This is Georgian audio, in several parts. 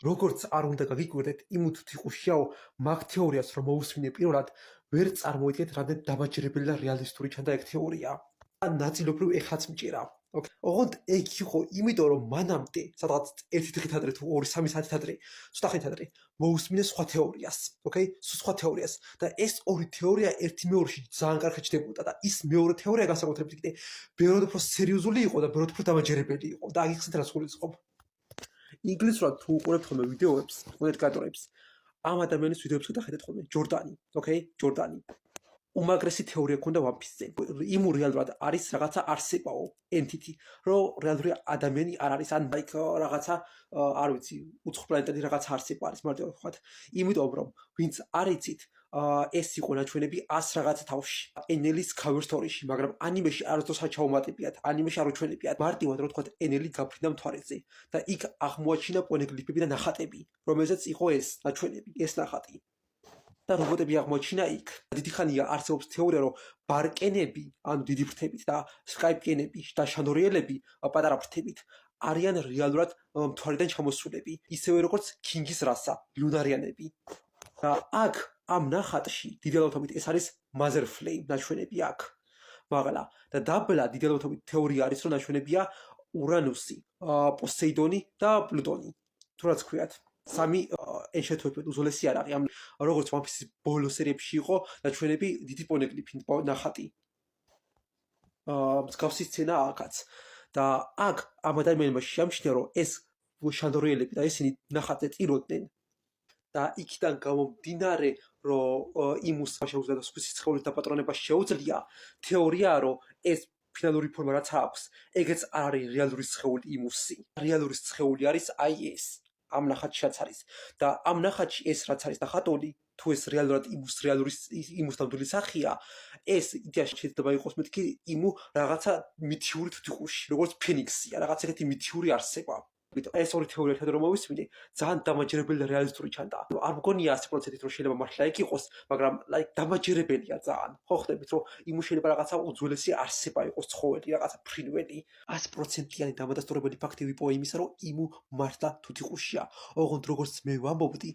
როგორც არ უნდა გაგიკვირდეთ, იმ თვითიყუშიაო მაგ თეორიას რომ მოусმინე პირველად, ვერ წარმოიდგენთ რამდენად დამაჯერებელი და რეალისტური ჩანდა ეგ თეორია. ნაწილობრივ ეხაც მჭირა. ოღონდ ეგ იყო იმიტომ რომ მანამდე სადღაც 1 დღით ადრე თუ 2-3 საათით ადრე, ცოტა ხნით ადრე მოусმინე სხვა თეორიას, სხვა თეორიას და ეს ორი თეორია ერთი მეორეში ძალიან კარგად ჩდებოდა და ის მეორე თეორია განსაკუთრებით კიდე ბევრად უფრო სერიოზული იყო და ბევრად უფრო დამაჯერებელი იყო და აგიხსნით რას გულისხმობ. ინგლისურად თუ უყურებთ ხოლმე ვიდეოებს, კომენტატორებს, ამ ადამიანის ვიდეოებს გადახედეთ ხოლმე, ჯორდანი, ჯორდანი. უმაგრესი თეორია ქონდა One Piece-ზე. იმ რეალურად არის რაღაცა არსებაო, entity, რომ რეალური ადამიანი არ არის, ან რაღაცა, არ ვიცი, უცხოპლანეტადი რაღაცა არსება არის, მარტო ვთქვათ. იმიტომ რომ ვინც არ იცით, ეს იყო ნაჩვენები 100 რაღაცა თავში. ენელის cover story-ში, მაგრამ ანიმეში არასდროს არ ჩაუმატებიათ, ანიმეში არ უჩვენებიათ. მარტივად რომ ვთქვათ, ენელი გაფრინდა მთვარეზე და იქ აღმოაჩინა პონეგლიფები და ნახატები, რომელზეც იყო ეს ნაჩვენები, ეს ნახატი. და რობოტები აღმოჩინა იქ. დიდი ხანია არსებობს თეორია, რომ ბარკენები, ანუ დიდი ფრთებით და სკაიპკენები და შანდორიელები, პატარა ფრთებით, არიან რეალურად მთვარიდან ჩამოსულები, ისევე როგორც კინგის რასა, ლუნარიანები. და აქ ამ ნახატში დიდალოთობით ეს არის Mother Flame ნაჩვენები აქ. მაღლა და დაბლა დიდალოთობით თეორია არის, რომ ნაჩვენებია ურანუსი, პოსეიდონი და პლუტონი. თუ რაც ქვიათ. სამი ენშეთოებად უძველესი არ არის. როგორც One Piece-ის ბოლო სერიებში იყო ნაჩვენები დიდი პონეგლიფი ნახატი. მსგავსი სცენა აქაც. და აქ ამ ადამიანმა შეამჩნია, რომ ეს შანდორიელები და ისინი ნახატზე ტიროდნენ. და იქიდან გამომდინარე, რომ იმუს შეუძლია და სხვის სიცხეულის დაპატრონება შეუძლია, თეორიაა, რომ ეს ფინალური ფორმა რაც აქვს, ეგეც არ არის რეალური სხეული იმუსი. რეალური სხეული არის აი ეს. ამ ნახატშიც არის და ამ ნახატში ეს რაც არის ნახატული, თუ ეს რეალურად იმუს ნამდვილი სახეა, ეს იდეაში შეიძლება იყოს მეთქი იმუ რაღაცა მითიური თვითიყუში, როგორც ფენიქსია, რაღაც ეგეთი მითიური არსება. ეს ორი თეორია ერთად რომ მოვისმინე, ძალიან დამაჯერებელი და რეალისტური ჩანდა. არ მგონია 100%-ით რომ შეიძლება მართლა იქ იყოს, მაგრამ დამაჯერებელია ძალიან. ხო ხდებით რომ იმუ შეიძლება რაღაცა უძველესი არსება იყოს ცხოველი, რაღაცა ფრინველი. 100%-იანი დამადასტურებელი ფაქტი ვიპოვე იმისა, რომ იმუ მართლა თვითიყუშია. ოღონდ როგორც მე ვამბობდი,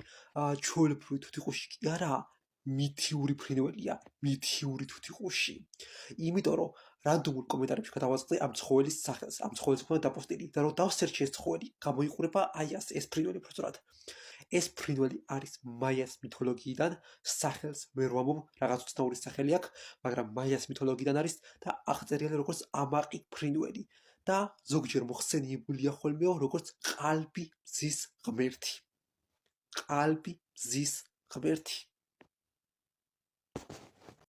ჩვეულებრივი თვითიყუში კი არაა, მითიური ფრინველია, მითიური თვითიყუში. იმიტომ რომ რანდომულ კომენტარებში გადავაწყდე ამ ცხოველის სახელს, ამ ცხოველის მქონდა დაპოსტილი და რომ დავსერჩი ეს ცხოველი, გამოიყურება აი ეს ფრინველი პროცედურად. ეს ფრინველი არის მაიას მითოლოგიიდან, სახელს ვერ ვამბობ, რაღაც უცნაური სახელი აქვს, მაგრამ მაიას მითოლოგიიდან არის და აღწერილი როგორც ამაყი ფრინველი და ზოგჯერ მოხსენიებულია ხოლმეო როგორც ყალბი მზის ღმერთი. ყალბი მზის ღმერთი.